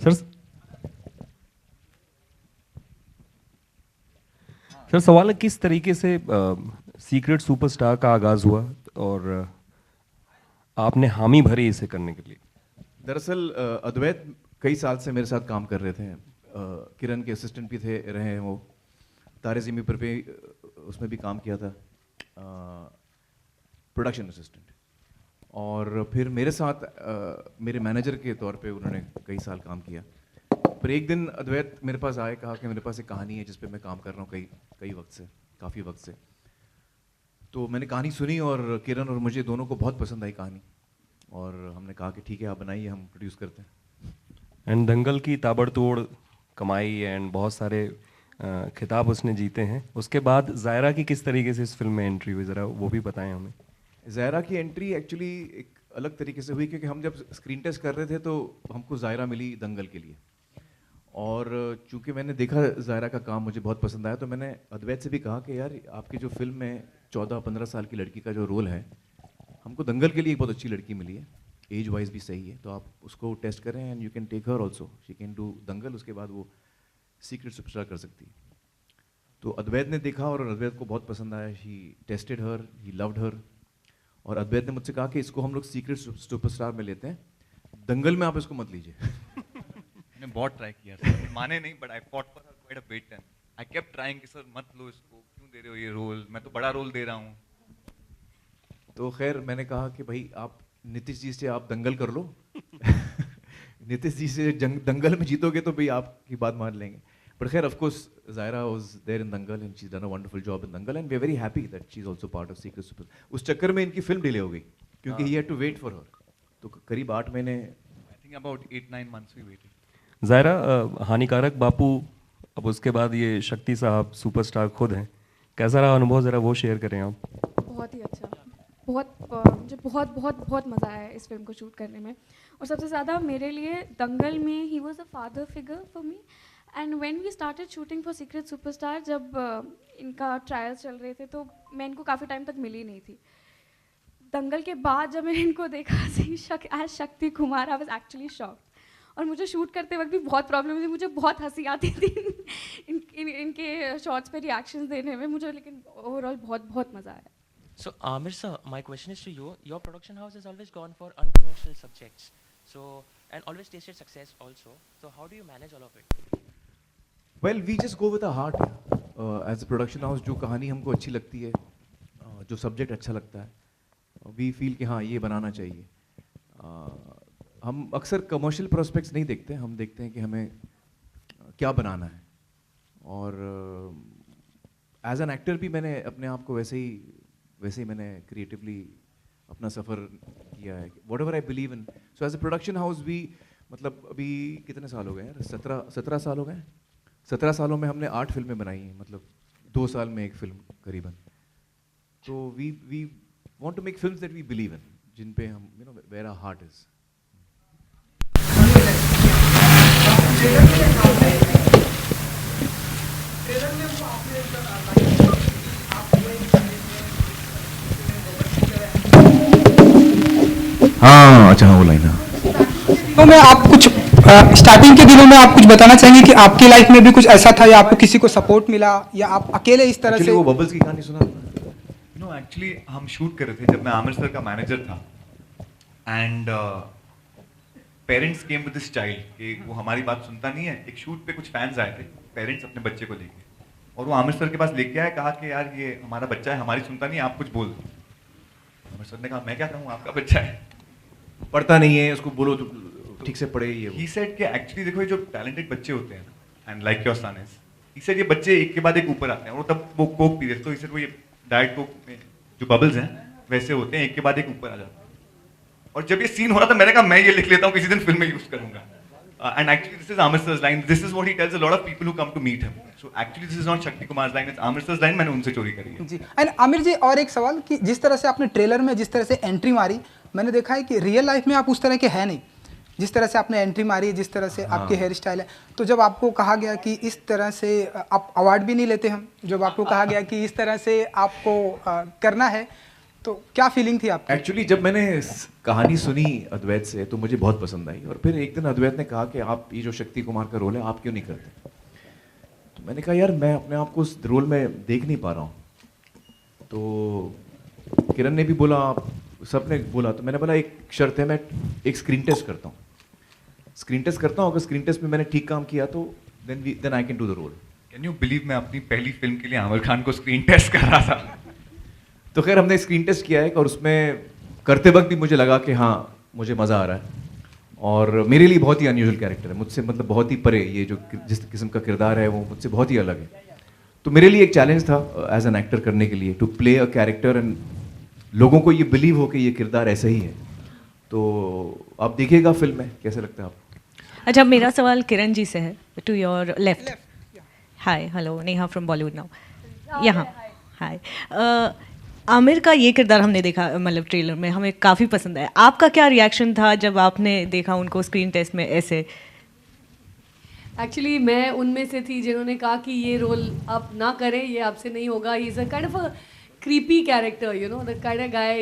Sir sir सवाल है किस तरीके से सीक्रेट सुपरस्टार का आगाज़ हुआ और आपने हामी भरी इसे करने के लिए? दरअसल अद्वैत कई साल से मेरे साथ काम कर रहे थे। किरण के असिस्टेंट भी थे रहे हैं वो। तारे ज़मीं पर भी उसमें भी काम किया था, प्रोडक्शन असिस्टेंट। और फिर मेरे साथ मेरे मैनेजर के तौर पे उन्होंने कई साल काम किया। पर एक दिन अद्वैत मेरे पास आए, कहा कि मेरे पास एक कहानी है जिस पे मैं काम कर रहा हूँ कई वक्त से, काफ़ी वक्त से। तो मैंने कहानी सुनी और किरण और मुझे दोनों को बहुत पसंद आई कहानी, और हमने कहा कि ठीक है आप बनाइए, हम प्रोड्यूस करते हैं। एंड दंगल की ताबड़तोड़ कमाई एंड बहुत सारे खिताब उसने जीते हैं। उसके बाद ज़ायरा की किस तरीके से इस फिल्म में एंट्री हुई, ज़रा वो भी बताएं हमें। ज़ायरा की एंट्री एक्चुअली एक अलग तरीके से हुई, क्योंकि हम जब स्क्रीन टेस्ट कर रहे थे तो हमको ज़ायरा मिली दंगल के लिए। और चूंकि मैंने देखा ज़ायरा का काम, मुझे बहुत पसंद आया, तो मैंने अद्वैत से भी कहा कि यार आपकी जो फिल्म में 14-15 साल की लड़की का जो रोल है, हमको दंगल के लिए एक बहुत अच्छी लड़की मिली है, एज वाइज भी सही है, तो आप उसको टेस्ट करें and you can take her also, she can do Dangal, उसके बाद वो सीक्रेट सुपरस्टार कर सकती है। तो अद्वैत ने देखा और अद्वैत को बहुत पसंद आया, ही tested her, he loved her. और अद्वैत ने मुझसे कहा कि इसको हम लोग सीक्रेट सुपरस्टार में लेते हैं, दंगल में आप इसको मत लीजिए। मैंने बहुत ट्राई किया सर, माने नहीं, but I fought for her quite a bit and I kept trying कि सर मत लो इसको, क्यों दे रहे हो ये रोल, मैं तो बड़ा रोल दे रहा हूँ। तो खैर मैंने कहा कि भाई आप नीतीश जी से आप दंगल कर लो। नीतीश जी से दंगल में जीतोगे तो भाई आपकी बात मान लेंगे। बट खैर of course Zaira was there in Dangal and she done a wonderful job in Dangal and we are very happy that she is also part of secret super. उस चक्कर में इनकी फिल्म डिले हो गई क्योंकि he had to wait for her. तो करीब 8 महीने, I think about 8-9 months we waited. Zaira, Haanikaarak Bapu, अब उसके बाद ये शक्ति साहब सुपरस्टार खुद हैं, कैसा रहा अनुभव, ज़रा वो शेयर करें आप। बहुत ही अच्छा, मुझे बहुत बहुत बहुत मज़ा आया इस फिल्म को शूट करने में। और सबसे ज़्यादा मेरे लिए दंगल में he was a father figure for me. And when we started shooting for secret superstar, जब इनका ट्रायल्स चल रहे थे तो मैं इनको काफ़ी टाइम तक मिली नहीं थी। दंगल के बाद जब मैंने इनको देखा as Shakti Kumar, I was actually shocked. और मुझे शूट करते वक्त भी बहुत प्रॉब्लम थी, मुझे बहुत हंसी आती थी इनके शॉट्स पे रिएक्शंस देने में मुझे, लेकिन ओवरऑल बहुत बहुत मज़ा आया। So, Amir sir, my question is to you. Your production house has always gone for unconventional subjects, so and always tasted success also. So, how do you manage all of it? Well we just go with a heart as a production house. जो कहानी हमको अच्छी लगती है, जो subject अच्छा लगता है, वी फील कि हाँ ये बनाना चाहिए। हम अक्सर कमर्शियल प्रोस्पेक्ट्स नहीं देखते, हम देखते हैं कि हमें क्या बनाना है। और एज एन एक्टर भी मैंने अपने आप को वैसे ही मैंने क्रिएटिवली अपना सफ़र किया है, whatever I believe in. So as a production house भी, मतलब अभी कितने साल हो गए यार, 17 साल हो गए। 17 सालों में हमने 8 फिल्में बनाई हैं, मतलब 2 साल में एक फिल्म करीबन। तो we want to make films that we believe in, जिन पे हम वेयर आवर हार्ट इज। हाँ अच्छा, वो लाइन। तो मैं आप कुछ स्टार्टिंग के दिनों में आप कुछ बताना चाहेंगे कि आपकी लाइफ में भी कुछ ऐसा था या आपको किसी को सपोर्ट मिला या आप अकेले इस तरह से? वो बबल्स की कहानी सुना? नो एक्चुअली हम शूट कर रहे थे जब मैं आमिर सर का मैनेजर था, and parents came with this child कि वो हमारी बात सुनता नहीं है। एक शूट पे कुछ फैंस आए थे, पेरेंट्स अपने बच्चे को लेके, और वो आमिर सर के पास लेके आए, कहा कि यार ये हमारा बच्चा है, हमारी सुनता नहीं है, आप कुछ बोल दो। आमिर सर ने कहा मैं क्या कहूँ, आपका बच्चा है, पढ़ता नहीं है, उसको बोलो तो ठीक से पढ़े। ये ही सेड कि एक्चुअली देखो ये जो टैलेंटेड बच्चे होते हैं ना, and like your son is, he said ये बच्चे एक के बाद एक ऊपर आते हैं, और तब वो कोक पी रहे, तो ही सेड वो ये डाइट कोक में जो बबल्स हैं वैसे होते हैं, एक के बाद एक ऊपर आ जाते हैं। और जब ये सीन हो रहा था मैंने कहा मैं ये लिख लेता हूँ, किसी दिन फिल्म में यूज करूंगा। And actually this is Amir sir's line, this is what he tells a lot of people who come to meet him. So actually this is not Shakti Kumar's line, it's Amir sir's line, मैंने उनसे चोरी करी है। जी। And Aamir जी, और एक सवाल कि जिस तरह से आपने ट्रेलर में जिस तरह से एंट्री मारी, मैंने देखा है कि रियल लाइफ में आप उस तरह के हैं नहीं। जिस तरह से आपने एंट्री मारी, जिस तरह से आपकी हेयर स्टाइल है, तो जब आपको कहा गया कि इस तरह से आप अवार्ड भी नहीं लेते हम, जब आपको कहा गया कि इस तरह से आपको करना है, तो क्या फीलिंग थी आपकी? एक्चुअली जब मैंने कहानी सुनी अद्वैत से तो मुझे बहुत पसंद आई, और फिर एक दिन अद्वैत ने कहा कि आप ये जो शक्ति कुमार का रोल है आप क्यों नहीं करते। तो मैंने कहा यार मैं अपने आप को उस रोल में देख नहीं पा रहा हूँ। तो किरण ने भी बोला, सबने बोला, तो मैंने बोला एक शर्त है, मैं एक स्क्रीन टेस्ट करता हूँ। स्क्रीन टेस्ट करता हूँ, अगर स्क्रीन टेस्ट में मैंने ठीक काम किया तो then I can do the role. Can you believe मैं अपनी पहली फिल्म के लिए आमिर खान को स्क्रीन टेस्ट कर रहा था। तो खैर हमने स्क्रीन टेस्ट किया है, और उसमें करते वक्त भी मुझे लगा कि हाँ मुझे मज़ा आ रहा है, और मेरे लिए बहुत ही अनयूजुअल कैरेक्टर है, मुझसे मतलब बहुत ही परे, ये जो जिस किस्म का किरदार है वो मुझसे बहुत ही अलग है। तो मेरे लिए एक चैलेंज था एज एन एक्टर करने के लिए, to play a character and लोगों को ये बिलीव हो कि ये किरदार ऐसा ही है। तो आप देखिएगा फिल्म में कैसे लगता है आपको। अच्छा, मेरा सवाल किरण जी से है, to your left. Hi, hello, Neha from Bollywood now. यहाँ हाय। आमिर का ये किरदार हमने देखा, मतलब ट्रेलर में हमें काफ़ी पसंद आया। आपका क्या रिएक्शन था जब आपने देखा उनको स्क्रीन टेस्ट में ऐसे? एक्चुअली मैं उनमें से थी जिन्होंने कहा कि ये रोल आप ना करें, ये आपसे नहीं होगा। He is a kind of a creepy character, you know, the kind of guy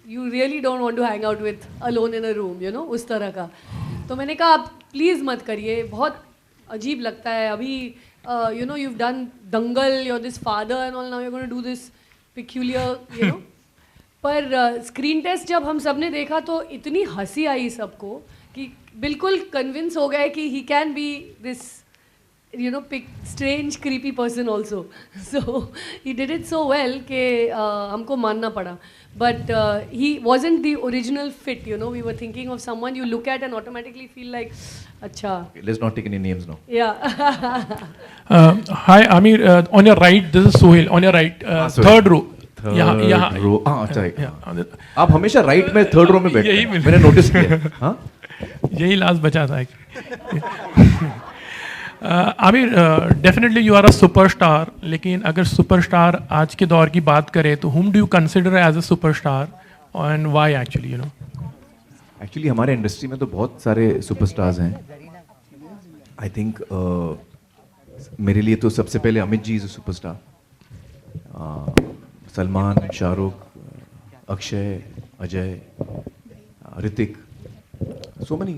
you really don't want to hang out with alone in a room, you know, उस तरह का। तो मैंने कहा आप प्लीज़ मत करिए, बहुत अजीब लगता है। अभी you know, you've done Dangal, you're this father and all, now you're going to do this peculiar, you know। पर स्क्रीन टेस्ट जब हम सब ने देखा तो इतनी हंसी आई सबको कि बिल्कुल कन्विंस हो गए कि he can be this, you know, strange creepy person also। So he did it so well कि हमको मानना पड़ा। But he wasn't the original fit, you know, we were thinking of someone you look at and automatically feel like अच्छा। Let's not take any names now. Yeah। Hi Amir, on your right this is Sohail, on your right, third row। यहाँ रो, अच्छा, आप हमेशा right में third row में बैठते यही हैं, मैंने नोटिस किया। हाँ, यही लास्ट बचा था। Aamir, definitely you are a superstar, लेकिन अगर सुपरस्टार आज के दौर की बात करें तो whom do you consider as a superstar and why actually, you know? Actually हमारे इंडस्ट्री में तो बहुत सारे सुपरस्टार्स हैं। आई थिंक मेरे लिए तो सबसे पहले Amit ji is a superstar, Salman, Shahrukh, Akshay, Ajay, Hrithik, so many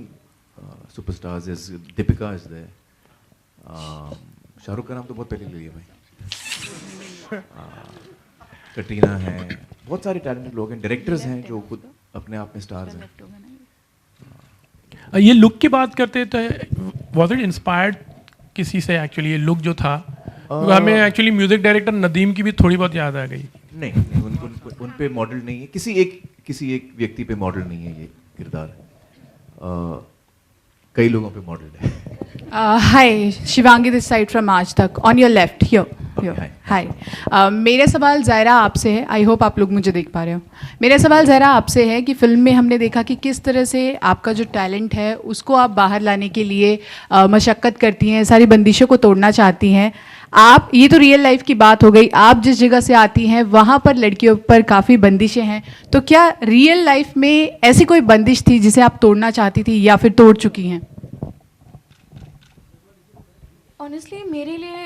superstars, is Deepika is there, Shahrukh का नाम तो बहुत पहले ले लिया भाई, कटरीना है, बहुत सारे टैलेंटेड लोग हैं, डायरेक्टर्स हैं जो खुद अपने आप में स्टार्स हैं। ये लुक की बात करते तो was it inspired किसी से एक्चुअली? ये लुक जो था हमें एक्चुअली म्यूजिक डायरेक्टर नदीम की भी थोड़ी बहुत याद आ गई। नहीं, उन पे मॉडल नहीं है, किसी एक व्यक्ति पे मॉडल नहीं है ये किरदार, कई लोगों पे मॉडल है। हाय, शिवांगी दिस साइड फ्रॉम आज तक, ऑन योर लेफ्ट हियर। हाय, मेरा सवाल ज़ायरा आपसे है। आई होप आप लोग मुझे देख पा रहे हो। मेरा सवाल ज़ायरा आपसे है कि फ़िल्म में हमने देखा कि किस तरह से आपका जो टैलेंट है उसको आप बाहर लाने के लिए मशक्क़त करती हैं, सारी बंदिशों को तोड़ना चाहती हैं आप। ये तो रियल लाइफ की बात हो गई, आप जिस जगह से आती हैं वहाँ पर लड़कियों पर काफ़ी बंदिशें हैं, तो क्या रियल लाइफ में ऐसी कोई बंदिश थी जिसे आप तोड़ना चाहती थी या फिर तोड़ चुकी हैं? ऑनेस्टली मेरे लिए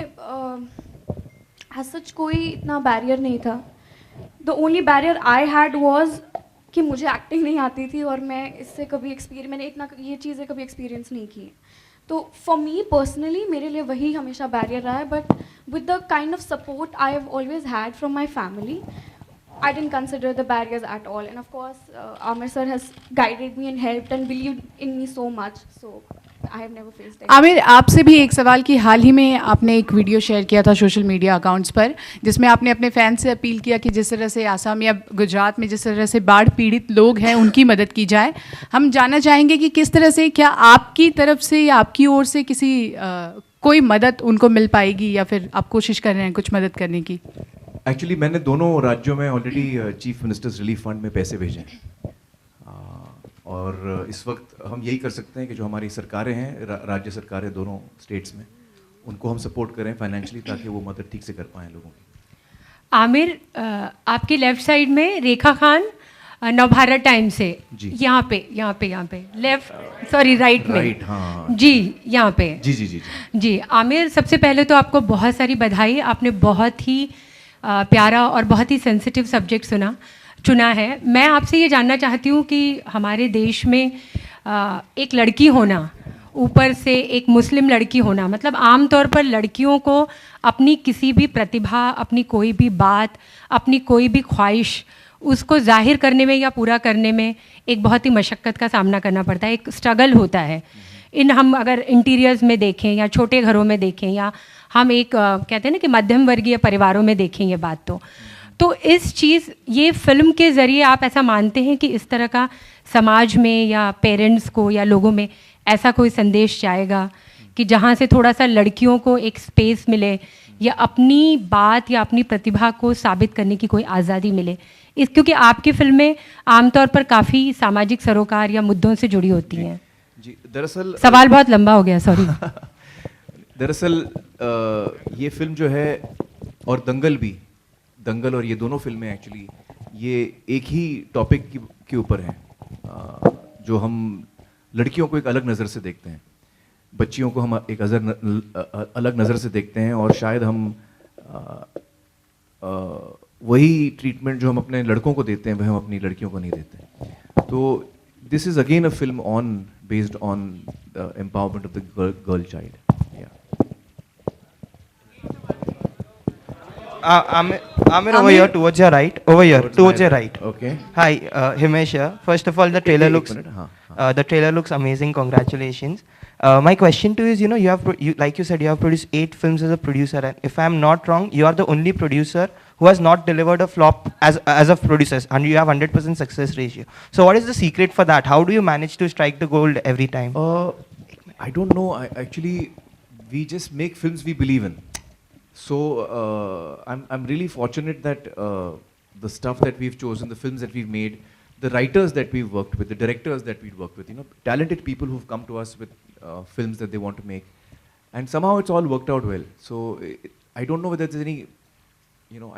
एज सच कोई इतना बैरियर नहीं था। The only barrier I had was कि मुझे एक्टिंग नहीं आती थी और मैंने इतना ये चीज़ें कभी एक्सपीरियंस नहीं की। तो फॉर मी पर्सनली मेरे लिए वही हमेशा बैरियर रहा है, but with the kind of support I have always had from my family, I didn't consider the barriers at all, and of course Amir sir has guided me and helped and believed in me so much, so I have never faced it. Aamir, आपसे भी एक सवाल कि हाल ही में आपने एक video share किया था सोशल मीडिया अकाउंट्स पर, जिसमें आपने अपने फैंस से अपील किया कि जिस तरह से आसाम या गुजरात में जिस तरह से बाढ़ पीड़ित लोग हैं उनकी मदद की जाए। हम जानना चाहेंगे कि किस तरह से, क्या आपकी तरफ से या आपकी ओर से किसी कोई मदद उनको मिल पाएगी या फिर आप कोशिश कर रहे हैं कुछ मदद करने की? एक्चुअली मैंने दोनों राज्यों में already chief ministers relief fund में पैसे भेजे हैं, और इस वक्त हम यही कर सकते हैं कि जो हमारी सरकारें हैं, राज्य सरकारें दोनों स्टेट्स में, उनको हम सपोर्ट करें फाइनेंशियली ताकि वो मदद ठीक से कर पाएँ लोगों की। आमिर, आपकी लेफ्ट साइड में रेखा खान नवभारत टाइम से, यहाँ पे लेफ्ट, सॉरी राइट में, राइट, हाँ जी, यहाँ पे जी। आमिर, सबसे पहले तो आपको बहुत सारी बधाई, आपने बहुत ही प्यारा और बहुत ही सेंसिटिव सब्जेक्ट सुना। चुना है। मैं आपसे ये जानना चाहती हूँ कि हमारे देश में एक लड़की होना, ऊपर से एक मुस्लिम लड़की होना, मतलब आम तौर पर लड़कियों को अपनी किसी भी प्रतिभा, अपनी कोई भी बात, अपनी कोई भी ख्वाहिश, उसको जाहिर करने में या पूरा करने में एक बहुत ही मशक्क़त का सामना करना पड़ता है, एक स्ट्रगल होता है। हम अगर इंटीरियर्स में देखें या छोटे घरों में देखें या हम एक कहते हैं ना कि मध्यम वर्गीय परिवारों में देखें ये बात, तो इस चीज़, ये फिल्म के ज़रिए आप ऐसा मानते हैं कि इस तरह का समाज में या पेरेंट्स को या लोगों में ऐसा कोई संदेश जाएगा कि जहाँ से थोड़ा सा लड़कियों को एक स्पेस मिले या अपनी बात या अपनी प्रतिभा को साबित करने की कोई आज़ादी मिले? क्योंकि आपकी फिल्में आमतौर पर काफ़ी सामाजिक सरोकार या मुद्दों से जुड़ी होती हैं। जी, दरअसल सवाल बहुत लंबा हो गया, सॉरी। दरअसल ये फिल्म जो है और दंगल भी, दंगल और ये दोनों फिल्में एक्चुअली ये एक ही टॉपिक के ऊपर हैं, जो हम लड़कियों को एक अलग नज़र से देखते हैं, बच्चियों को हम एक अलग नज़र से देखते हैं, और शायद हम वही ट्रीटमेंट जो हम अपने लड़कों को देते हैं वह हम अपनी लड़कियों को नहीं देते। तो this is again a film on based on the empowerment of the girl child. Amir, over here towards your right. Over here towards your right. Okay. Hi, Himesh here. First of all, the trailer looks minute, the trailer looks amazing. Congratulations. My question to you is, you have like you said, you have produced 8 films as a producer, and if I'm not wrong, you are the only producer who has not delivered a flop as a producer, and you have 100% success ratio. So what is the secret for that? How do you manage to strike the gold every time? I don't know. Actually, we just make films we believe in. So I'm really fortunate that the stuff that we've chosen, the films that we've made, the writers that we've worked with, the directors that we've worked with, talented people who've come to us with films that they want to make, and somehow it's all worked out well. So I don't know whether there's any,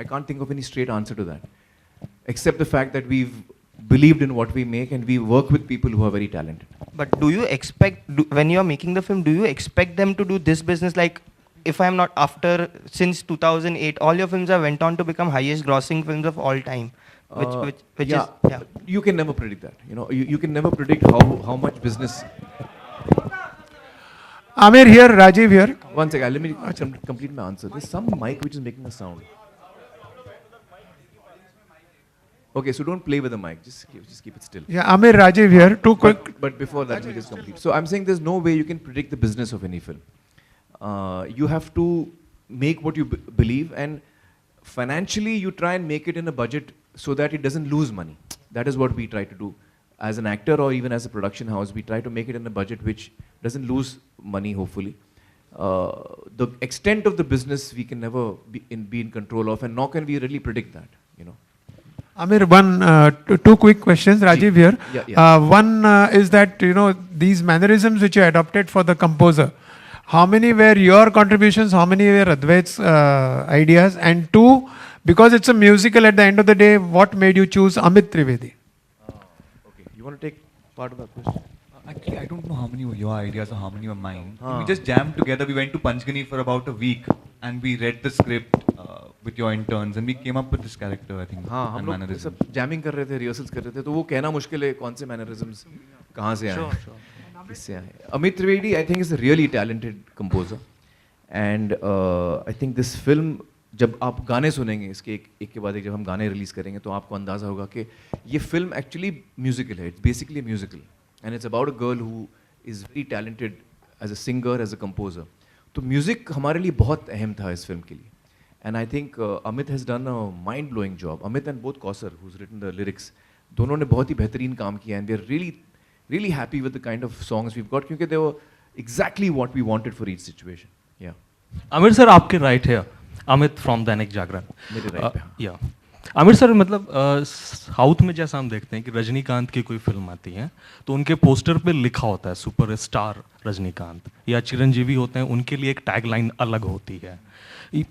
I can't think of any straight answer to that, except the fact that we've believed in what we make and we work with people who are very talented. But do you expect, when you are making the film, do you expect them to do this business? Like, if I'm not, since 2008, all your films have went on to become highest grossing films of all time. Which yeah, is, yeah. You can never predict that. You can never predict how much business. Amir here, Rajiv here. One second, let me complete my answer. There's some mic which is making a sound. Okay, so don't play with the mic. Just keep it still. Yeah, Amir, Rajiv here. Too quick. But before that, let me just complete. So I'm saying there's no way you can predict the business of any film. You have to make what you believe, and financially you try and make it in a budget so that it doesn't lose money. That is what we try to do. As an actor or even as a production house, we try to make it in a budget which doesn't lose money, hopefully. The extent of the business we can never be in control of, and nor can we really predict that, Amir, two quick questions. Rajiv here. Yeah. One is that, these mannerisms which you adopted for the composer, how many were your contributions, how many were Advait's ideas? And two, because it's a musical at the end of the day, what made you choose Amit Trivedi? Okay, you want to take part of that question? Actually, I don't know how many were your ideas or how many were mine. We just jammed together. We went to Panchgani for about a week and we read the script with your interns and we came up with this character, I think. हाँ, हम लोग सब jamming कर रहे थे, rehearsals कर रहे थे, तो वो कहना मुश्किल है कौन से mannerisms कहाँ से आए, किससे आए. Amit Trivedi, I think, is a really talented composer, and I think this film, जब आप गाने सुनेंगे इसके एक के बाद एक, जब हम गाने रिलीज करेंगे तो आपको अंदाजा होगा कि ये फिल्म एक्चुअली म्यूजिकल है. It's basically musical and it's about a girl who is very talented as a singer, as a composer. तो म्यूजिक हमारे लिए बहुत अहम था इस फिल्म के लिए, and I think Amit has done a mind blowing job. Amit and both Kausar who's written the lyrics, दोनों ने बहुत ही बेहतरीन काम किया, and we are really happy with the kind of songs we've got, क्योंकि they were exactly what we wanted for each situation. Yeah. Aamir sir, आपके right है, अमित फ्रॉम दैनिक जागरण. मेरे राइट पे. या आमिर सर, मतलब साउथ में जैसा हम देखते हैं कि रजनीकांत की कोई फिल्म आती है तो उनके पोस्टर पे लिखा होता है सुपर स्टार रजनीकांत, या चिरंजीवी होते हैं, उनके लिए एक टैगलाइन अलग होती है.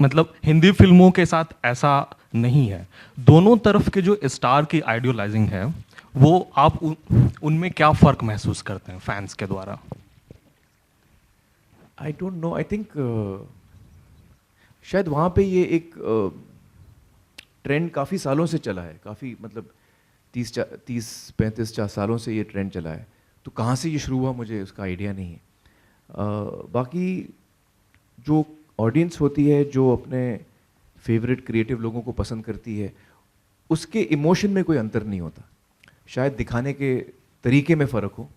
मतलब हिंदी फिल्मों के साथ ऐसा नहीं है. दोनों तरफ के जो स्टार की आइडियोलाइजिंग है, वो आप उनमें क्या फ़र्क महसूस करते हैं फैंस के द्वारा? I don't know. I think शायद वहाँ पे ये एक ट्रेंड काफ़ी सालों से चला है, काफ़ी मतलब 30-35 सालों से ये ट्रेंड चला है, तो कहाँ से ये शुरू हुआ मुझे उसका आइडिया नहीं है। बाकी जो ऑडियंस होती है, जो अपने फेवरेट क्रिएटिव लोगों को पसंद करती है, उसके इमोशन में कोई अंतर नहीं होता। शायद दिखाने के तरीके में फ़र्क हो,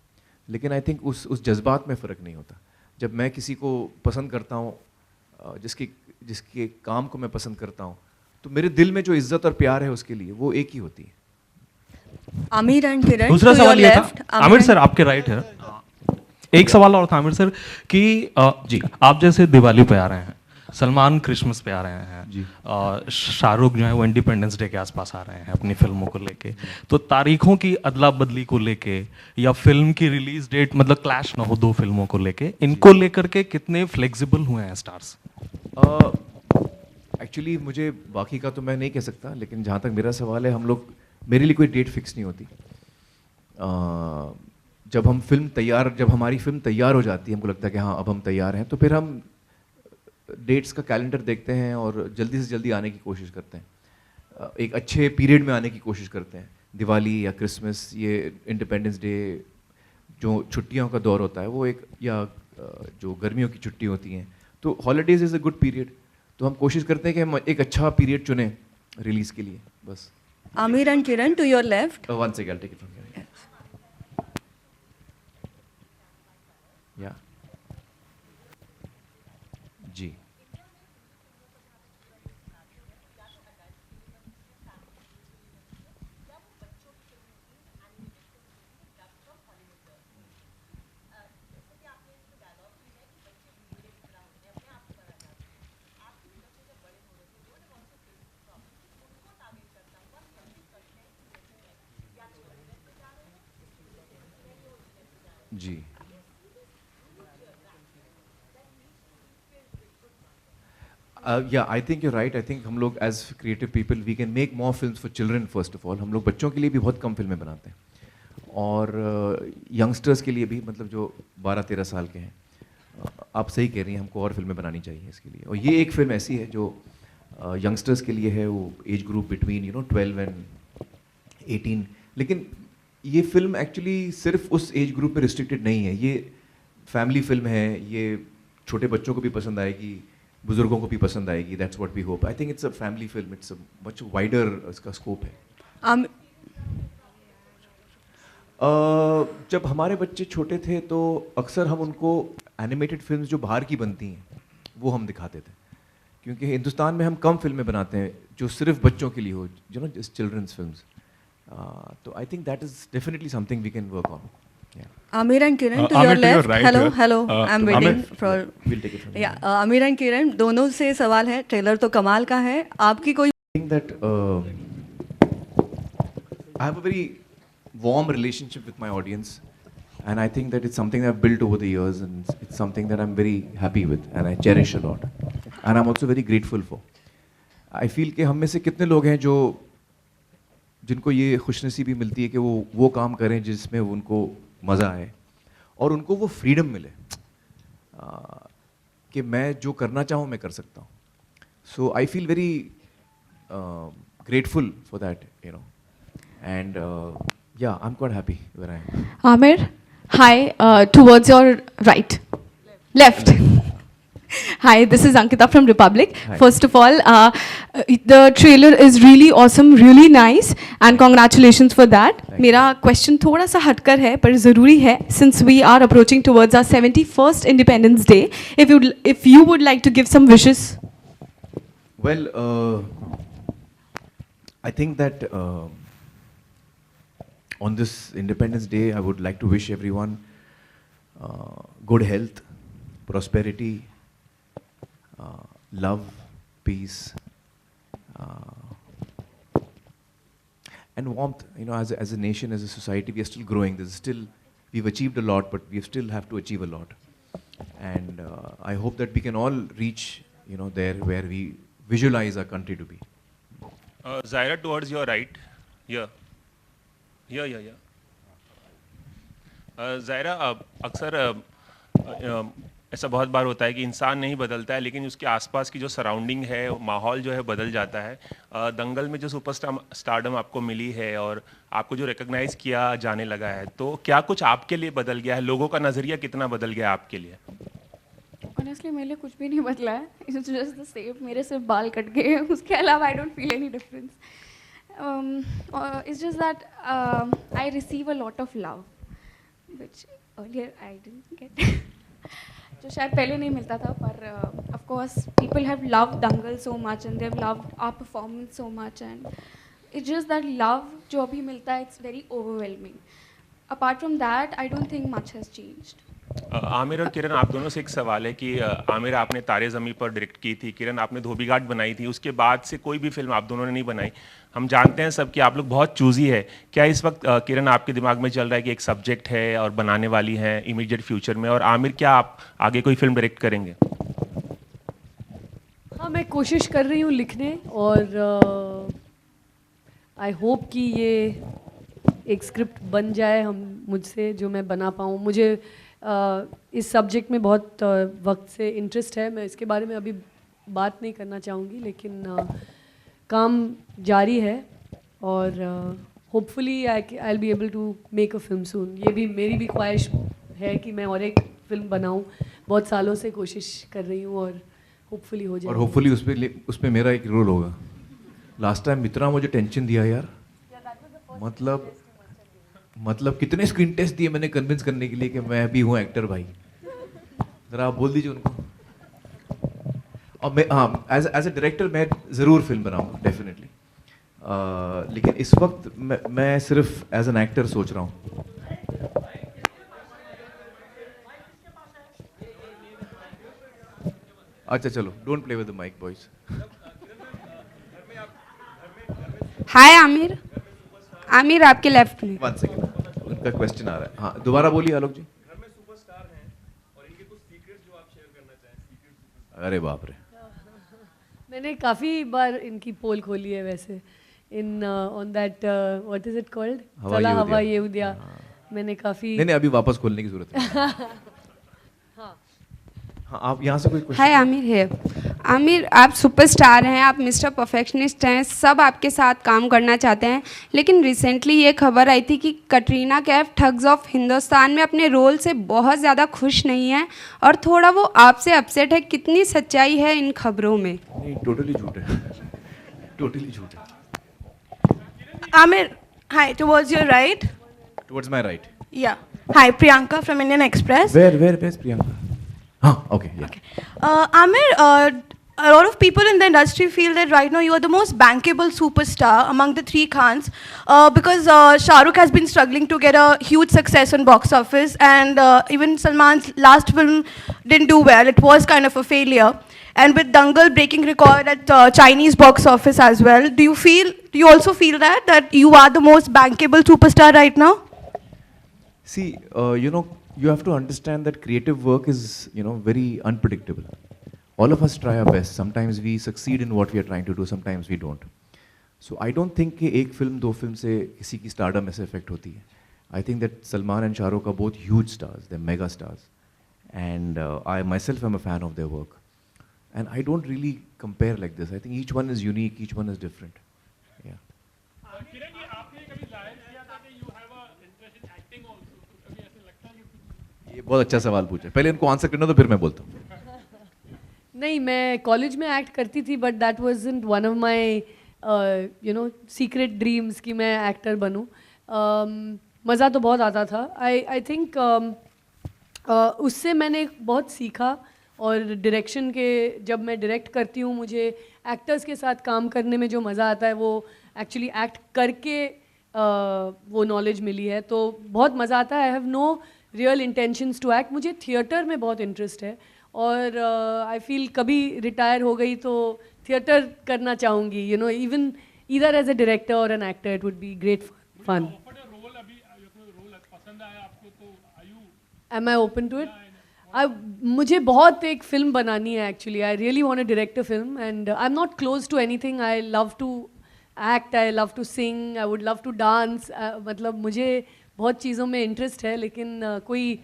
लेकिन आई थिंक उस जज्बात में फ़र्क नहीं होता। जब मैं किसी को पसंद करता हूँ, जिसके काम को मैं पसंद करता हूँ, तो मेरे दिल में जो इज्जत और प्यार है उसके लिए, वो एक ही होती है। आमिर एंड किरण, दूसरा to your सवाल ये था, left, आमिर सर आपके राइट है। एक सवाल और था आमिर सर कि जी आप जैसे दिवाली पे आ रहे हैं, सलमान क्रिसमस पे आ रहे हैं जी, शाहरुख जो है वो इंडिपेंडेंस डे के आसपास आ रहे हैं अपनी फिल्मों को लेके, तो तारीखों की अदला बदली को लेके या फिल्म की रिलीज डेट मतलब क्लैश ना हो दो फिल्मों को लेके, इनको लेकर के कितने फ्लेक्सिबल हुए हैं स्टार्स? एक्चुअली मुझे बाकी का तो मैं नहीं कह सकता, लेकिन जहाँ तक मेरा सवाल है, हम लोग, मेरे लिए कोई डेट फिक्स नहीं होती। जब हमारी फिल्म तैयार हो जाती है, हमको लगता है कि हाँ अब हम तैयार हैं, तो फिर हम डेट्स का कैलेंडर देखते हैं और जल्दी से जल्दी आने की कोशिश करते हैं, एक अच्छे पीरियड में आने की कोशिश करते हैं। दिवाली या क्रिसमस, ये इंडिपेंडेंस डे, जो छुट्टियों का दौर होता है वो एक, या जो गर्मियों की छुट्टी होती हैं, तो holidays is a good period, तो हम कोशिश करते हैं कि हम एक अच्छा पीरियड चुनें रिलीज़ के लिए, बस। Aamir and Kiran, to your left. One second, I'll take it from here. Yeah. जी। जी, yeah I think you right. I think हम लोग as creative people we can make more films for children. First of all, हम लोग बच्चों के लिए भी बहुत कम फिल्में बनाते हैं, और यंगस्टर्स के लिए भी, मतलब जो 12-13 साल के हैं। आप सही कह रही हैं, हमको और फिल्में बनानी चाहिए इसके लिए, और ये एक फिल्म ऐसी है जो यंगस्टर्स के लिए है, वो एज ग्रुप बिटवीन 12 एंड 18। लेकिन ये फिल्म एक्चुअली सिर्फ उस एज ग्रुप में रिस्ट्रिक्टेड नहीं है, ये फैमिली फिल्म है, ये छोटे बच्चों को भी पसंद आएगी, बुजुर्गों को भी पसंद आएगी। That's what we hope. I think it's a family film, it's a much wider, इसका स्कोप है। जब हमारे बच्चे छोटे थे तो अक्सर हम उनको एनिमेटेड फिल्म्स जो बाहर की बनती हैं वो हम दिखाते थे, क्योंकि हिंदुस्तान में हम कम फिल्में बनाते हैं जो सिर्फ बच्चों के लिए हो, जस्ट चिल्ड्रंस फिल्म्स। तो I think that is definitely something we can work on. Amir and Kiran, to your left. Hello, I'm waiting for. We'll take it from Yeah, Amir and Kiran, दोनों से सवाल है। Trailer तो कमाल का है, आपकी कोई? I think that I have a very warm relationship with my audience, and I think that it's something I've built over the years, and it's something that I'm very happy with, and I cherish a lot, and I'm also very grateful for. I feel कि हम में से कितने लोग हैं जो जिनको ये खुशनसीबी मिलती है कि वो काम करें जिसमें उनको मज़ा आए और उनको वो फ्रीडम मिले कि मैं जो करना चाहूँ मैं कर सकता हूँ। So I feel very grateful for that, and yeah, I'm quite happy where I am. Amir, hi, towards your right, left. Hi, this is Ankita from Republic. Hi. First of all, the trailer is really awesome, really nice, and congratulations for that. मेरा question थोड़ा सा हटकर है पर ज़रूरी है, since we are approaching towards our 71st Independence Day. If you would like to give some wishes. Well, I think that on this Independence Day, I would like to wish everyone good health, prosperity, love, peace, and warmth. As a nation, as a society, we are still growing. We've achieved a lot, but we still have to achieve a lot. And I hope that we can all reach, there where we visualize our country to be. Zaira, towards your right. Here. Zaira, अक्सर ऐसा बहुत बार होता है कि इंसान नहीं बदलता है लेकिन उसके आसपास की जो सराउंडिंग है, माहौल जो है बदल जाता है। दंगल में जो सुपरस्टार स्टारडम आपको मिली है और आपको जो रिकॉग्नाइज किया जाने लगा है, तो क्या कुछ आपके लिए बदल गया है? लोगों का नज़रिया कितना बदल गया है आपके लिए? ऑनेस्टली मेरे लिए कुछ भी नहीं बदला है, इट्स जस्ट द सेम। मेरे सिर्फ बाल कट गए हैं, उसके अलावा I don't feel any difference. It's just that I receive a lot of love which earlier I didn't get, जो शायद पहले नहीं मिलता था। पर of course people have loved Dangal so much and they have loved our performance so much, and it's just that love जो अभी मिलता है, it's very overwhelming. Apart from that I don't think much has changed. Aamir और किरण, आप दोनों से एक सवाल है कि आमिर आपने तारे ज़मीं पर डायरेक्ट की थी, किरण आपने धोबी घाट बनाई थी, उसके बाद से कोई भी फिल्म आप दोनों ने नहीं बनाई। हम जानते हैं सब कि आप लोग बहुत चूजी है। क्या इस वक्त किरण आपके दिमाग में चल रहा है कि एक सब्जेक्ट है और बनाने वाली है इमीडिएट फ्यूचर में, और आमिर क्या आप आगे कोई फिल्म डायरेक्ट करेंगे? हाँ, मैं कोशिश कर रही हूँ लिखने, और आई होप कि ये एक स्क्रिप्ट बन जाए मुझसे, जो मैं बना पाऊँ। मुझे इस सब्जेक्ट में बहुत वक्त से इंटरेस्ट है। मैं इसके बारे में अभी बात नहीं करना चाहूँगी, लेकिन काम जारी है, और hopefully I will be able to make a film soon. ये भी मेरी भी ख्वाहिश है कि मैं और एक फिल्म बनाऊँ। बहुत सालों से कोशिश कर रही हूँ, और होपफुली हो जाए। और होपफुली उसमें मेरा एक रोल होगा। लास्ट टाइम इतना मुझे टेंशन दिया यार, मतलब कितने स्क्रीन टेस्ट दिए मैंने कन्विंस करने के लिए कि मैं भी हूँ एक्टर भाई। जरा आप बोल दीजिए उनको। और मैं हाँ, एज ए डायरेक्टर मैं ज़रूर फिल्म बनाऊंगा डेफिनेटली, लेकिन इस वक्त मैं सिर्फ एज एन एक्टर सोच रहा हूँ। अच्छा चलो, don't play with the mic boys. Hi Aamir, Aamir आपके लेफ्ट में। 1 सेकंड, उनका क्वेश्चन आ रहा है। हाँ, दोबारा बोलिए आलोक जी। अरे बाप रे, मैंने काफ़ी बार इनकी पोल खोली है वैसे, in on that what is it called, चला हवा ये उदिया। मैंने काफ़ी नहीं अभी वापस खोलने की जरूरत है। हाँ, आप यहाँ से कोई क्वेश्चन? हाय आमिर है। आमिर, आप सुपरस्टार हैं, आप मिस्टर परफेक्शनिस्ट हैं, सब आपके साथ काम करना चाहते हैं, लेकिन रिसेंटली ये खबर आई थी कि कटरीना कैफ ठग्स ऑफ हिंदुस्तान में अपने रोल से बहुत ज़्यादा खुश नहीं है और थोड़ा वो आपसे अपसेट है। कितनी सच्चाई है इन खबरों में? नहीं, टोटली झूठ है, टोटली झूठ है। Amir, hi, towards your right. Towards my right. Yeah. Hi, Priyanka from Indian Express. Where's Priyanka? Okay, yeah. Okay. Amir, a lot of people in the industry feel that right now you are the most bankable superstar among the three Khans, because Shah Rukh has been struggling to get a huge success on box office, and even Salman's last film didn't do well. It was kind of a failure. And with Dangal breaking record at Chinese box office as well, do you also feel that you are the most bankable superstar right now? See, you have to understand that creative work is, very unpredictable. All of us try our best. Sometimes we succeed in what we are trying to do, sometimes we don't. So I don't think कि एक film दो film से किसी की stardom ऐसे affect होती है. I think that Salman and Shah Rukh are both huge stars, they're mega stars. And I myself am a fan of their work. And I don't really compare like this. I think each one is unique, each one is different. Yeah. ये बहुत अच्छा सवाल पूछा। पहले इनको answer करना तो फिर मैं बोलता हूँ। नहीं, मैं कॉलेज में एक्ट करती थी, but that wasn't one of my secret dreams कि मैं एक्टर बनूँ। मज़ा तो बहुत आता था। आई थिंक उससे मैंने बहुत सीखा, और डायरेक्शन के जब मैं डायरेक्ट करती हूँ, मुझे एक्टर्स के साथ काम करने में जो मज़ा आता है वो एक्चुअली एक्ट करके वो नॉलेज मिली है, तो बहुत मज़ा आता है। I have no real intentions to act. मुझे थिएटर में बहुत इंटरेस्ट है, और आई फील कभी रिटायर हो गई तो थिएटर करना चाहूँगी, even either as a director और an actor, it would be great fun. Am I open to it? मुझे बहुत एक फिल्म बनानी है actually. I really want to direct a film, and I am not close to anything. I love to act, I love to sing, I would love to dance. मतलब मुझे बहुत चीज़ों में इंटरेस्ट है, लेकिन कोई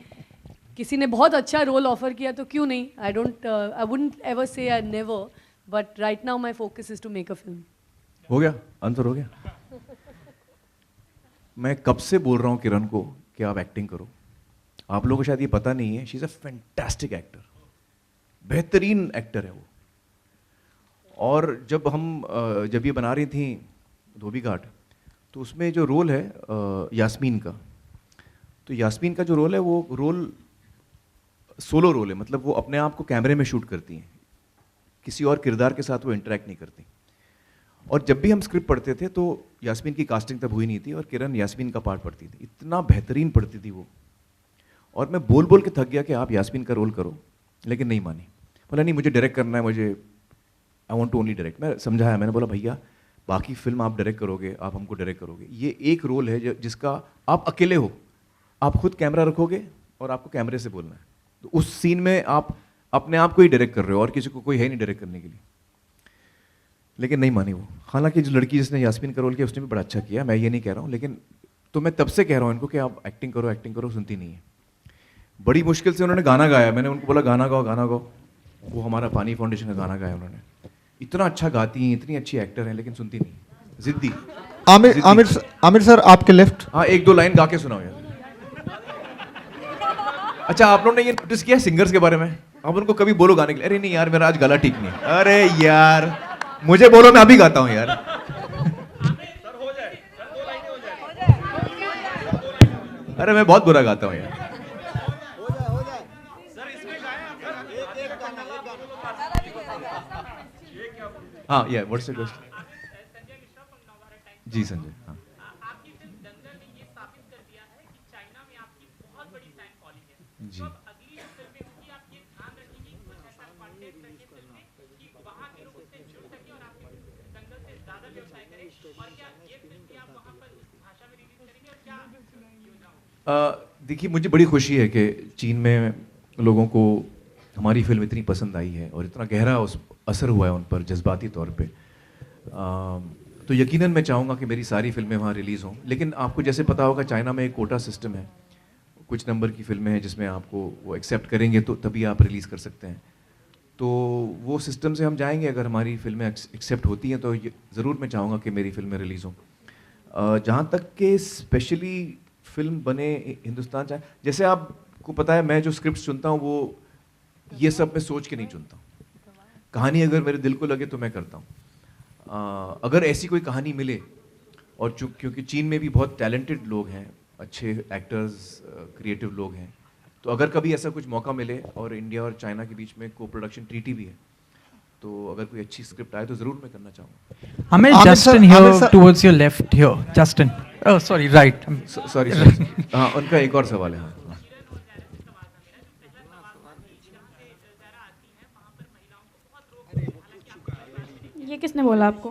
किसी ने बहुत अच्छा रोल ऑफर किया तो क्यों नहीं, आई wouldn't ever say I never, but right now my focus is to make a film. हो गया, आंसर हो गया। मैं कब से बोल रहा हूँ किरण को कि आप एक्टिंग करो। आप लोगों को शायद ये पता नहीं है, she is a fantastic actor, बेहतरीन एक्टर है वो। और जब ये बना रही थी धोबी घाट, तो उसमें जो रोल है यास्मीन का, तो यास्मीन का जो रोल है वो रोल सोलो रोल है, मतलब वो अपने आप को कैमरे में शूट करती हैं, किसी और किरदार के साथ वो इंटरेक्ट नहीं करती। और जब भी हम स्क्रिप्ट पढ़ते थे तो यास्मीन की कास्टिंग तब हुई नहीं थी और किरण यास्मीन का पार्ट पढ़ती थी, इतना बेहतरीन पढ़ती थी वो। और मैं बोल बोल के थक गया कि आप यास्मीन का रोल करो, लेकिन नहीं मानी। बोला नहीं मुझे डायरेक्ट करना है, मुझे I want to only direct. मैं समझाया, मैंने बोला भैया बाकी फिल्म आप डायरेक्ट करोगे, आप हमको डायरेक्ट करोगे, ये एक रोल है जिसका आप अकेले हो, आप खुद कैमरा रखोगे और आपको कैमरे से बोलना है, तो उस सीन में आप अपने आप को ही डायरेक्ट कर रहे हो और किसी को कोई है नहीं डायरेक्ट करने के लिए। लेकिन नहीं मानी वो। हालांकि जो लड़की जिसने यास्मीन का रोल किया उसने भी बड़ा अच्छा किया, मैं ये नहीं कह रहा हूँ, लेकिन तो मैं तब से कह रहा हूँ इनको कि आप एक्टिंग करो, सुनती नहीं है। बड़ी मुश्किल से उन्होंने गाना गाया, मैंने उनको बोला गाना गाओ, वो हमारा पानी फाउंडेशन का गाना गाया उन्होंने। इतना अच्छा गाती हैं, इतनी अच्छी एक्टर हैं, लेकिन सुनती नहीं, जिद्दी। आमिर सर आपके लेफ्ट। हाँ, एक दो लाइन गा के सुनाओ यार। अच्छा, आप लोगों ने ये नोटिस किया सिंगर्स के बारे में, आप उनको कभी बोलो गाने के लिए, अरे नहीं यार मेरा आज गला ठीक नहीं है, अरे यार मुझे बोलो मैं अभी गाता हूँ यार। अरे मैं बहुत बुरा गाता हूँ यार। हाँ या व्हाट्स द क्वेश्चन? जी संजय, हाँ। जी देखिए, मुझे बड़ी खुशी है कि चीन में लोगों को हमारी फिल्म इतनी पसंद आई है और इतना गहरा उस असर हुआ है उन पर जज्बाती तौर पे। तो यकीनन मैं चाहूँगा कि मेरी सारी फिल्में वहाँ रिलीज़ हों, लेकिन आपको जैसे पता होगा चाइना में एक कोटा सिस्टम है, कुछ नंबर की फिल्में हैं जिसमें आपको वो एक्सेप्ट करेंगे तो तभी आप रिलीज़ कर सकते हैं। तो वो सिस्टम से हम जाएंगे, अगर हमारी फिल्में एक्सेप्ट होती हैं तो ज़रूर मैं चाहूँगा कि मेरी फिल्में रिलीज़ हों। जहाँ तक कि स्पेशली फिल्म बने हिंदुस्तान चाहे, जैसे आपको पता है मैं जो स्क्रिप्ट चुनता हूँ वो ये सब मैं सोच के नहीं चुनता हूँ। कहानी अगर मेरे दिल को लगे तो मैं करता हूँ। अगर ऐसी कोई कहानी मिले, और क्योंकि चीन में भी बहुत टैलेंटेड लोग हैं, अच्छे एक्टर्स, क्रिएटिव लोग हैं, तो अगर कभी ऐसा कुछ मौका मिले और इंडिया और चाइना के बीच में को प्रोडक्शन ट्रीटी भी है, तो अगर कोई अच्छी स्क्रिप्ट आए तो ज़रूर मैं करना चाहूँगा। Amir, Justin here towards your left here. Justin. Oh, sorry, right. Sorry. हाँ, उनका एक और सवाल है। हाँ। ये किसने बोला आपको?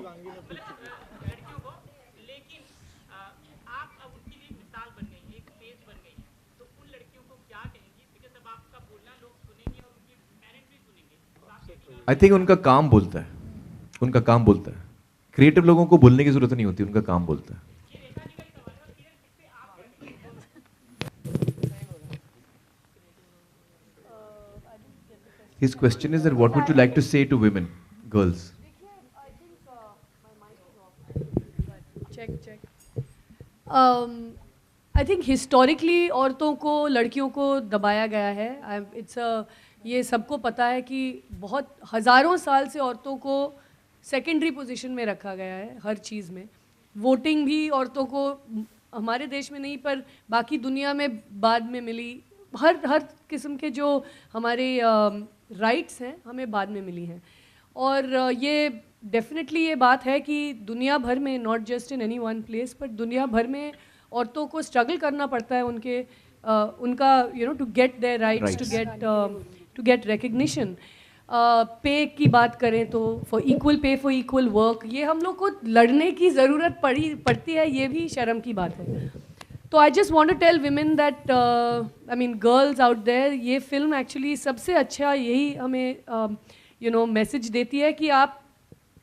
आई थिंक उनका काम बोलता है, उनका काम बोलता है। क्रिएटिव लोगों को बोलने की जरूरत नहीं होती, उनका काम बोलता है। His question is that what would you like to say to women, girls? I think historically औरतों को, लड़कियों को दबाया गया है। ये सबको पता है कि बहुत हज़ारों साल से औरतों को सेकेंडरी पोजीशन में रखा गया है हर चीज़ में। वोटिंग भी औरतों को हमारे देश में नहीं पर बाकी दुनिया में बाद में मिली। हर किस्म के जो हमारे राइट्स हैं हमें बाद में मिली हैं। और ये डेफिनेटली ये बात है कि दुनिया भर में, not just in any one place, पर दुनिया भर में औरतों को स्ट्रगल करना पड़ता है उनका to get their rights, to get recognition. Pay की बात करें तो for equal pay for equal work, ये हम लोग को लड़ने की ज़रूरत पड़ती है, ये भी शर्म की बात है। तो I just want to tell women that, I mean girls out there, ये फिल्म एक्चुअली सबसे अच्छा यही हमें मैसेज देती है कि आप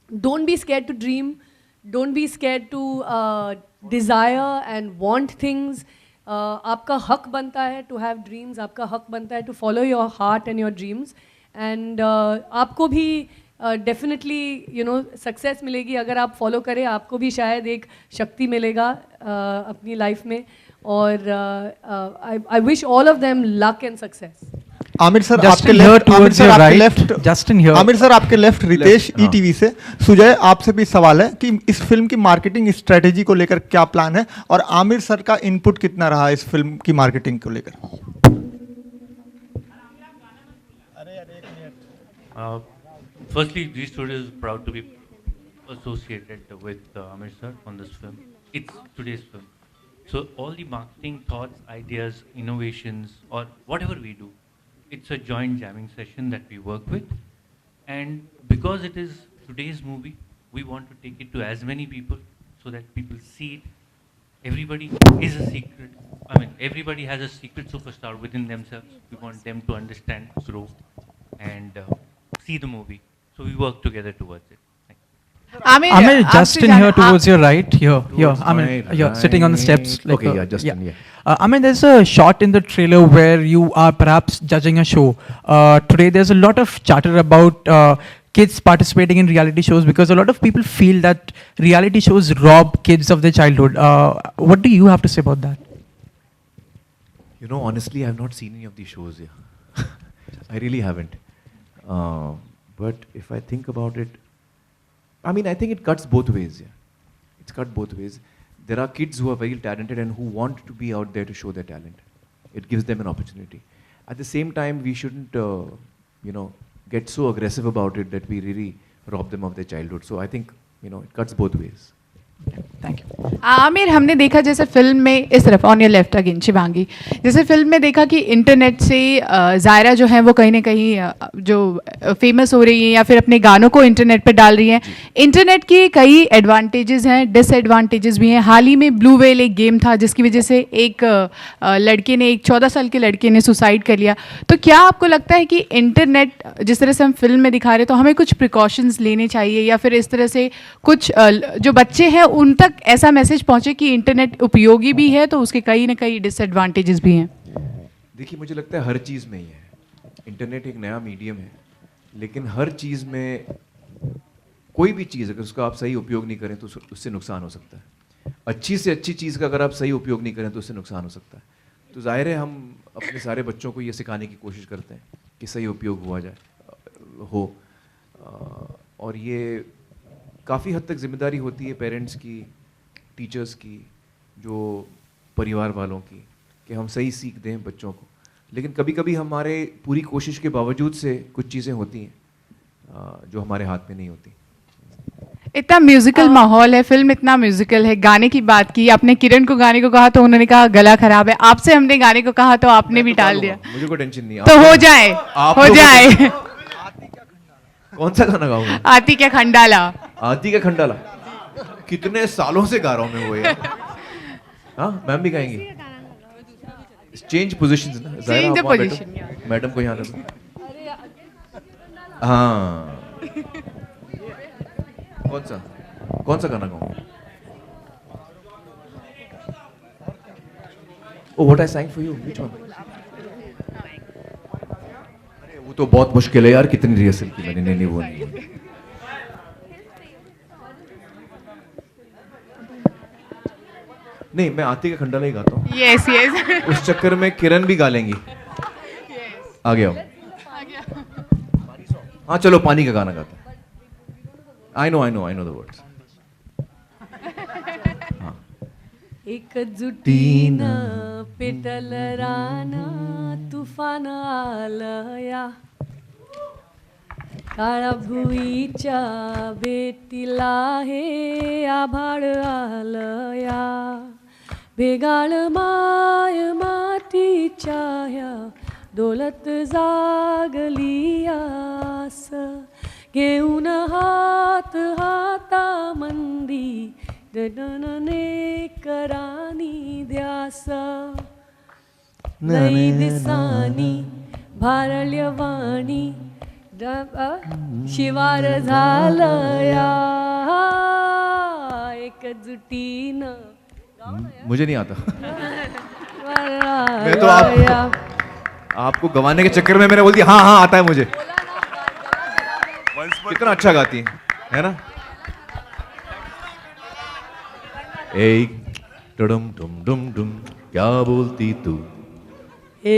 don't be scared to dream, don't be scared to desire and want things. आपका हक बनता है टू हैव ड्रीम्स, आपका हक बनता है to follow your heart and your dreams, and आपको भी डेफिनेटली यू नो सक्सेस मिलेगी अगर आप फॉलो करें, आपको भी शायद एक शक्ति मिलेगा अपनी लाइफ में, और I wish all of them luck and success. Aamir sir Justin आपके here left, Aamir towards sir your आपके right. Left, Justin here. Aamir sir आपके लेफ्ट, रितेश ईटीवी से। सुजय आपसे भी सवाल है कि इस फिल्म की मार्केटिंग स्ट्रेटेजी को लेकर क्या प्लान है, और आमिर सर का इनपुट कितना रहा इस फिल्म की मार्केटिंग को लेकर? Firstly, G Studio is proud to be associated with Amir sir on this film. It's today's film. So all the marketing thoughts, ideas, innovations, or whatever we do, it's a joint jamming session that we work with. And because it is today's movie, we want to take it to as many people so that people see it. Everybody is a secret. Everybody has a secret superstar within themselves. We want them to understand, grow, and see the movie. So we work together towards it. Amir, Justin here towards your right. Here. Amir, you're sitting on the steps. Okay, yeah, Justin, yeah. Amir, there's a shot in the trailer where you are perhaps judging a show. Today, there's a lot of chatter about kids participating in reality shows because a lot of people feel that reality shows rob kids of their childhood. What do you have to say about that? You know, honestly, I've not seen any of these shows here. I really haven't. But if I think about it, I mean, I think it cuts both ways. Yeah, it's cut both ways. There are kids who are very talented and who want to be out there to show their talent. It gives them an opportunity. At the same time, we shouldn't, get so aggressive about it that we really rob them of their childhood. So I think, it cuts both ways. Thank you. Aamir, हमने देखा जैसे film में इस तरफ on your left again Shivangi, जैसे film में देखा कि इंटरनेट से ज़ायरा जो है वो कहीं ना कहीं जो फेमस हो रही है या फिर अपने गानों को इंटरनेट पे डाल रही हैं। इंटरनेट के कई एडवांटेजेस हैं, डिसएडवांटेजेस भी हैं। हाल ही में ब्लू व्हेल एक गेम था जिसकी वजह से एक लड़के ने, एक 14 साल के लड़के ने सुसाइड कर लिया। तो क्या आपको लगता है कि इंटरनेट जिस तरह से हम फिल्म में दिखा रहे, तो हमें कुछ प्रिकॉशंस लेने चाहिए या फिर इस तरह से कुछ जो बच्चे हैं उन तक ऐसा मैसेज पहुंचे कि इंटरनेट उपयोगी भी है तो उसके कई ना कई डिसएडवांटेजेस भी हैं? देखिए, मुझे लगता है हर चीज़ में ही है। इंटरनेट एक नया मीडियम है, लेकिन हर चीज़ में कोई भी चीज़ अगर उसका आप सही उपयोग नहीं करें तो उससे नुकसान हो सकता है। अच्छी से अच्छी चीज़ का अगर आप सही उपयोग नहीं करें तो उससे नुकसान हो सकता है। तो जाहिर है हम अपने सारे बच्चों को ये सिखाने की कोशिश करते हैं कि सही उपयोग हो। और ये काफ़ी हद तक जिम्मेदारी होती है पेरेंट्स की, टीचर्स की, जो परिवार वालों की, कि हम सही सीख दें बच्चों को। लेकिन कभी कभी हमारे पूरी कोशिश के बावजूद से कुछ चीज़ें होती हैं जो हमारे हाथ में नहीं होती। इतना म्यूजिकल माहौल है, फिल्म इतना म्यूजिकल है। गाने की बात की आपने, किरण को गाने को कहा तो उन्होंने कहा गला खराब है। आपसे हमने गाने को कहा तो आपने भी टाल दिया। मुझे कोई टेंशन नहीं है, तो हो जाए, हो जाए। कौन सा गाना गाऊंगा? आती क्या खंडाला। आती क्या खंडाला कितने सालों से गा रहा हूं मैं वो यार। हाँ, मैम भी गाएंगी। चेंज पोजीशंस ना, चेंज द पोजीशन। मैडम को यहाँ दो। हाँ, कौन सा गाना गाऊं? Oh, what I sang for you? Which one? अरे वो तो बहुत मुश्किल है यार, कितनी रिहर्सल की मैंने। नहीं वो नहीं। नहीं, मैं आती का खंडाला ही गाता हूँ। Yes yes. उस चक्कर में किरण भी गा लेंगी। आ गया। हाँ चलो, पानी का गाना गाते हैं। I know the words. हाँ। एकजुटीनं पेटल राना तुफान आलया, काळा भुईच्या बेटीला हे आभाळ आलया, भेगाळ माय मातीच्या ह्या डोलत जागली आस, घेऊन हात हाता मंदी दडनने करानी ध्यास, लई दिसानी भारल्यवाणी शिवार झालया, एकजुटीनं। मुझे नहीं आता। मैं तो आपको गवाने के चक्कर में मैंने बोल दिया हाँ हाँ आता है मुझे। कितना अच्छा गाती है ना? ए डुम डुम डुम डुम क्या बोलती तू? ए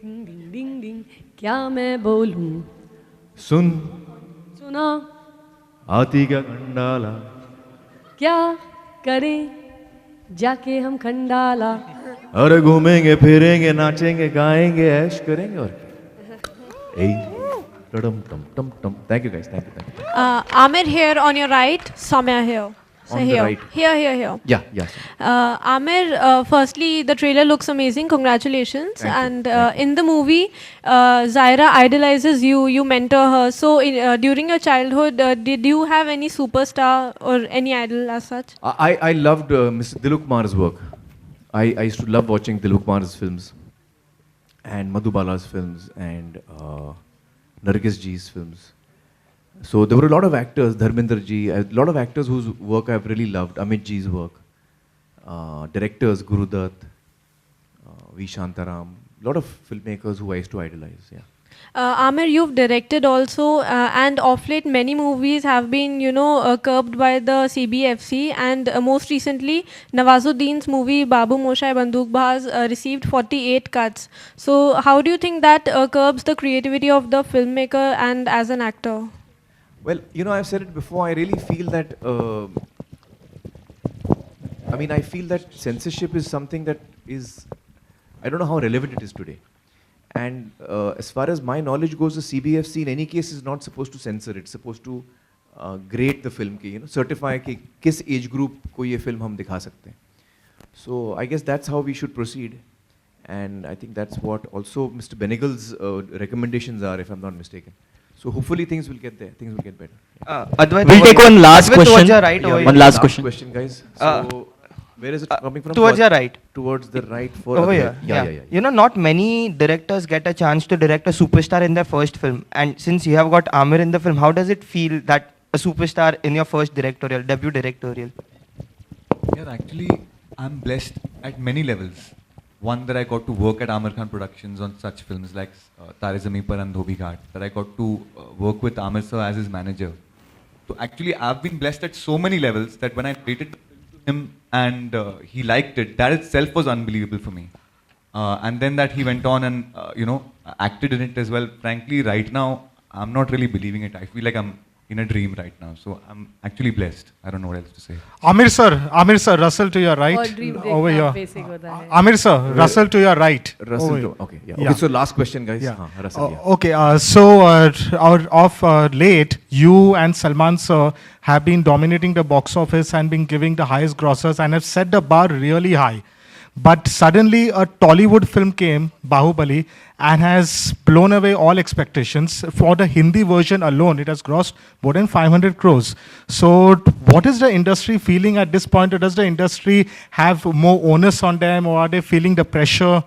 डिंग डिंग डिंग डिंग क्या मैं बोलूं? सुन सुना आती क्या खंडाला? क्या करें जाके हम खंडाला? अरे घूमेंगे फिरेंगे नाचेंगे गाएंगे ऐश करेंगे और ए टम टम टम टम। Thank you guys, thank you. Amir here on your right, Soumya here. So On the here. right. Here. Yeah. Amir, firstly, the trailer looks amazing. Congratulations. Thank you. And in the movie, Zaira idolizes you. You mentor her. So during your childhood, did you have any superstar or any idol as such? I loved Mr. Dilip Kumar's work. I used to love watching Dilip Kumar's films and Madhubala's films and Nargis ji's films. So there were a lot of actors, Dharmender ji, a lot of actors whose work I've really loved. Amit ji's work, directors Guru Dutt, V. Shantaram, a lot of filmmakers who I used to idolize. Yeah. Amir, you've directed also, and of late many movies have been, curbed by the CBFC, and most recently Nawazuddin's movie Babu Moshai Bandukbaz received 48 cuts. So how do you think that curbs the creativity of the filmmaker and as an actor? Well, I've said it before. I really feel that. I feel that censorship is something that is. I don't know how relevant it is today. And as far as my knowledge goes, the CBFC in any case is not supposed to censor. It's supposed to grade the film, certify कि किस age group को ये film हम दिखा सकते हैं. So I guess that's how we should proceed. And I think that's what also Mr. Benegal's recommendations are, if I'm not mistaken. So hopefully things will get there. Things will get better. Advait, we'll take one last Advait, question. Towards your right, One last question. Guys. So where is it coming from? Towards your right. Towards the right. For over here. Yeah. Not many directors get a chance to direct a superstar in their first film. And since you have got Amir in the film, how does it feel that a superstar in your first debut directorial? Yeah, actually, I'm blessed at many levels. One, that I got to work at Amir Khan Productions on such films like Tare Zameen Par and Dhobi Ghat. That I got to work with Amir sir as his manager. So actually, I've been blessed at so many levels that when I created him and he liked it, that itself was unbelievable for me. And then that he went on and acted in it as well. Frankly, right now, I'm not really believing it. I feel like I'm in a dream right now. So I'm actually blessed. I don't know what else to say. Amir sir, Russell to your right. Over here. Amir sir, Russell to your right. Russell okay, yeah. Okay, so last question, guys. Yeah. Russell, yeah. Okay, so of late, you and Salman sir have been dominating the box office and been giving the highest grossers and have set the bar really high. But suddenly a Tollywood film came, Bahubali, and has blown away all expectations. For the Hindi version alone, it has grossed more than 500 crores. So what is the industry feeling at this point? Or does the industry have more onus on them, or are they feeling the pressure?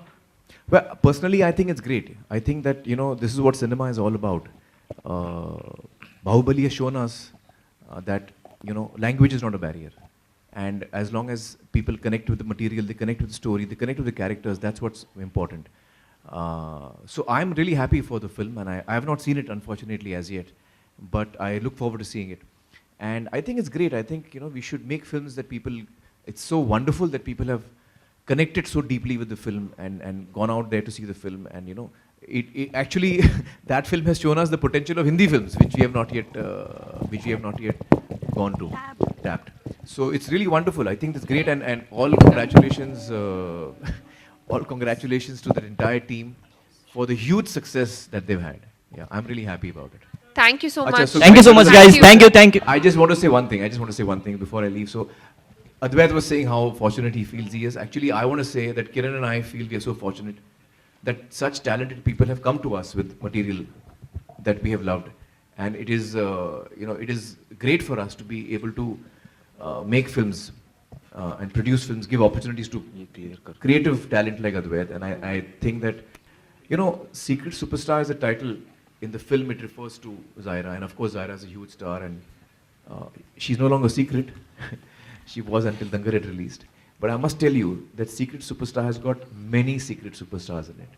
Well, personally, I think it's great. I think that, this is what cinema is all about. Bahubali has shown us that, language is not a barrier. And as long as people connect with the material, they connect with the story, they connect with the characters, that's what's important. So I'm really happy for the film, and I have not seen it, unfortunately, as yet. But I look forward to seeing it. And I think it's great. I think, we should make films that people, it's so wonderful that people have connected so deeply with the film and gone out there to see the film. And, it actually, that film has shown us the potential of Hindi films, which we have not yet gone to, tapped. So it's really wonderful. I think it's great, and all congratulations, to the entire team for the huge success that they've had. Yeah, I'm really happy about it. Thank you so Achha, much. so Thank you so much, guys. Thank you. I just want to say one thing before I leave. So Advait was saying how fortunate he feels he is. Actually, I want to say that Kiran and I feel we are so fortunate that such talented people have come to us with material that we have loved. And it is, it is great for us to be able to make films and produce films, give opportunities to creative talent like Advait. And I think that, Secret Superstar is a title. In the film, it refers to Zaira. And of course, Zaira is a huge star, and she's no longer secret. She was until Dangal had released. But I must tell you that Secret Superstar has got many secret superstars in it.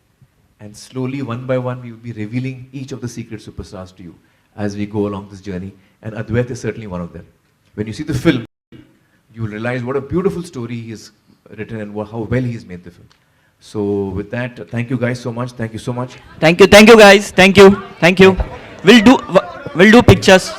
And slowly, one by one, we will be revealing each of the secret superstars to you as we go along this journey. And Advait is certainly one of them. When you see the film, you will realize what a beautiful story he has written and how well he has made the film. So with that, thank you guys so much. Thank you so much. Thank you guys. Thank you. We'll do pictures.